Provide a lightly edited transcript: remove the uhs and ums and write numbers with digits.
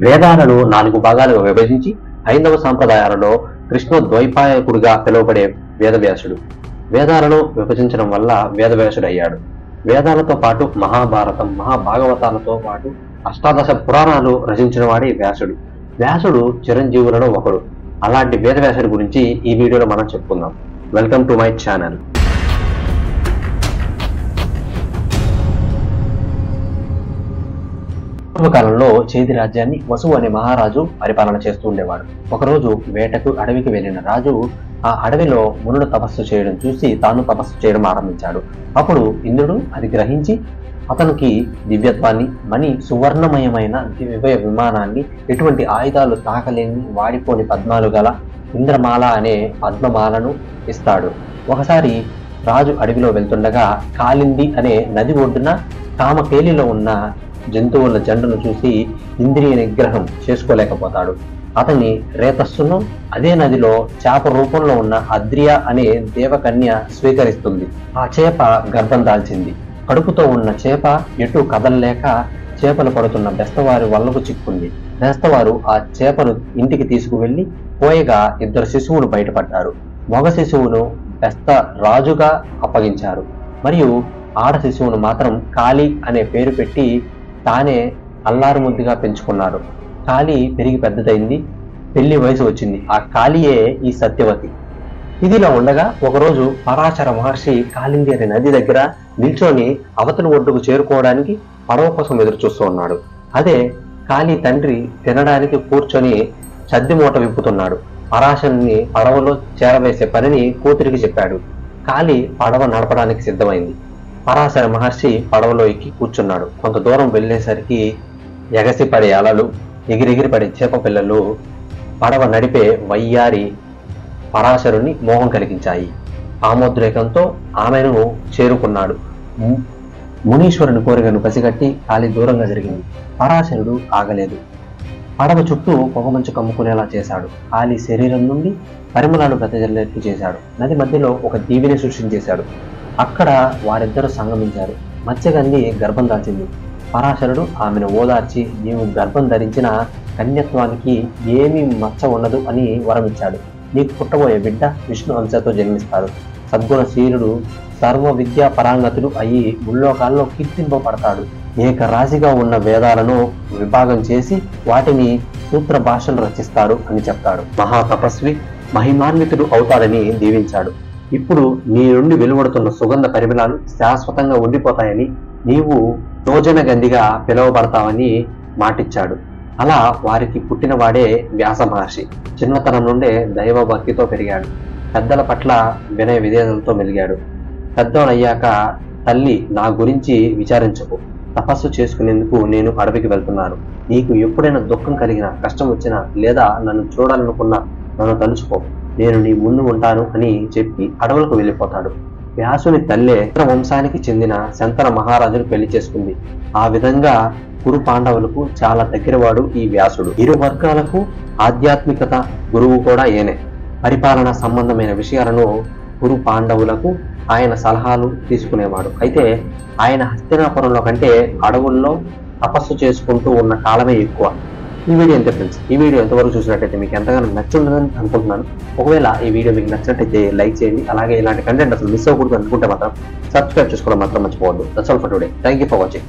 వేదాలను 4 భాగాలుగా విభజించి హైందవ సాంప్రదాయాలలో కృష్ణోద్వైపాయకుడిగా పిలువబడే వేదవ్యాసుడు. వేదాలను విభజించడం వల్ల వేదవ్యాసుడు అయ్యాడు. వేదాలతో పాటు మహాభారతం, మహాభాగవతాలతో పాటు అష్టాదశ పురాణాలు రచించిన వాడే వ్యాసుడు. వ్యాసుడు చిరంజీవులలో ఒకడు. అలాంటి వేదవ్యాసుడి గురించి ఈ వీడియోలో మనం చెప్పుకుందాం. Welcome to my channel. పూర్వకాలంలో చేది రాజ్యాన్ని వసువు అనే మహారాజు పరిపాలన చేస్తూ ఉండేవాడు. ఒకరోజు వేటకు అడవికి వెళ్లిన రాజు ఆ అడవిలో మునుడు తపస్సు చేయడం చూసి తాను తపస్సు చేయడం ఆరంభించాడు. అప్పుడు ఇంద్రుడు అది గ్రహించి అతనికి దివ్యత్వాన్ని, మణి సువర్ణమయమైన దివ్య విమానాన్ని, ఎటువంటి ఆయుధాలు తాకలేని వాడిపోని పద్మాలు గల ఇంద్రమాల అనే పద్మమాలను ఇస్తాడు. ఒకసారి రాజు అడవిలో వెళ్తుండగా కాలింది అనే నది ఒడ్డున కామకేలిలో ఉన్న జంతువుల జంటను చూసి ఇంద్రియ నిగ్రహం చేసుకోలేకపోతాడు. అతని రేతస్సును అదే నదిలో చేప రూపంలో ఉన్న అద్రియ అనే దేవకన్య స్వీకరిస్తుంది. ఆ చేప గర్భం దాల్చింది. కడుపుతో ఉన్న చేప ఎటు కదలలేక చేపలు పడుతున్న బెస్తవారి వల్లకు చిక్కుంది. బెస్తవారు ఆ చేపను ఇంటికి తీసుకువెళ్లి పోయగా 2 శిశువులు బయటపడ్డారు. మగ శిశువును బెస్త రాజుగా అప్పగించారు, మరియు ఆడ శిశువును మాత్రం కాళీ అనే పేరు పెట్టి తానే అల్లారు ముద్దుగా పెంచుకున్నాడు. కాళీ పెరిగి పెద్దదైంది, పెళ్లి వయసు వచ్చింది. ఆ కాళీయే ఈ సత్యవతి. ఇదిలా ఉండగా ఒకరోజు పరాశర మహర్షి కాళింది అనే నది దగ్గర నిల్చొని అవతలి ఒడ్డుకు చేరుకోవడానికి పడవ కోసం ఎదురు చూస్తూ ఉన్నాడు. అదే కాళీ తండ్రి తినడానికి కూర్చొని సద్ది మూట విప్పుతున్నాడు. పరాశరుని పడవలో చేరవేసే పనిని కూతురికి చెప్పాడు. కాళీ పడవ నడపడానికి సిద్ధమైంది. పరాశర మహర్షి పడవలో ఎక్కి కూర్చున్నాడు. కొంత దూరం వెళ్ళేసరికి ఎగసి పడే అలలు, ఎగిరెగిరి పడే చేప పిల్లలు పడవ నడిపే వయ్యారి పరాశరుని మోహం కలిగించాయి. కామోద్రేకంతో ఆమెను చేరుకున్నాడు. మునీశ్వరుని కోరికను పసిగట్టి కాలి దూరంగా జరిగింది. పరాశరుడు ఆగలేదు. పడవ చుట్టూ పొగమంచు కమ్ముకునేలా చేశాడు. కాలి శరీరం నుండి పరిమళాలు వెదజల్లేట్లు చేశాడు. నది మధ్యలో ఒక దీవిని సృష్టించేశాడు. అక్కడ వారిద్దరూ సంగమించారు. మత్స్యగంధి గర్భం దాల్చింది. పరాశరుడు ఆమెను ఓదార్చి, నీవు గర్భం ధరించిన కన్యత్వానికి ఏమీ మచ్చ ఉండదు అని వరమిచ్చాడు. నీకు పుట్టబోయే బిడ్డ విష్ణు అంశతో జన్మిస్తాడు. సద్గుణశీలుడు, సర్వ విద్యా పరాంగతుడు అయి ముల్లోకాల్లో కీర్తింపబడతాడు. ఏకరాశిగా ఉన్న వేదాలను విభాగం చేసి వాటిని సూత్ర భాషలు రచిస్తాడు అని చెప్తాడు. మహాతపస్వి, మహిమాన్వితుడు అవుతాడని దీవించాడు. ఇప్పుడు నీ నుండి వెలువడుతున్న సుగంధ పరిమళాలు శాశ్వతంగా ఉండిపోతాయని, నీవు యోజన గంధిగా పిలువబడతావని మాటిచ్చాడు. అలా వారికి పుట్టిన వాడే వ్యాస మహర్షి. చిన్నతనం నుండే దైవ భక్తితో పెరిగాడు. పెద్దల పట్ల వినయ విధేయతలతో మెలిగాడు. పెద్దోడయ్యాక తల్లి, నా గురించి విచారించకు, తపస్సు చేసుకునేందుకు నేను అడవికి వెళ్తున్నాను. నీకు ఎప్పుడైనా దుఃఖం కలిగినా, కష్టం వచ్చినా, లేదా నన్ను చూడాలనుకున్నా నన్ను తలుచుకో, నేను నీ ముందు ఉంటాను అని చెప్పి అడవులకు వెళ్ళిపోతాడు. వ్యాసుని తల్లే వంశానికి చెందిన శంతన మహారాజును పెళ్లి చేసుకుంది. ఆ విధంగా కురు పాండవులకు చాలా దగ్గరవాడు ఈ వ్యాసుడు. ఇరు వర్గాలకు ఆధ్యాత్మికత గురువు కూడా ఈయనే. పరిపాలన సంబంధమైన విషయాలను కురు పాండవులకు ఆయన సలహాలు తీసుకునేవాడు. అయితే ఆయన హస్తినాపురంలో కంటే అడవుల్లో తపస్సు చేసుకుంటూ ఉన్న కాలమే ఎక్కువ. ఈ వీడియో ఎంత ఫ్రెండ్స్, ఈ వీడియో ఎంతవరకు చూసినట్టయితే మీకు ఎంతగానో నచ్చుంటుందని అనుకుంటున్నాను. ఒకవేళ ఈ వీడియో మీకు నచ్చినట్టయితే లైక్ చేయండి. అలాగే ఇలాంటి కంటెంట్ అసలు మిస్ అవ్వకూడదు అనుకుంటే మాత్రం సబ్స్క్రైబ్ చేసుకోవడం మాత్రం మర్చిపోవద్దు. That's all for today. Thank you for watching.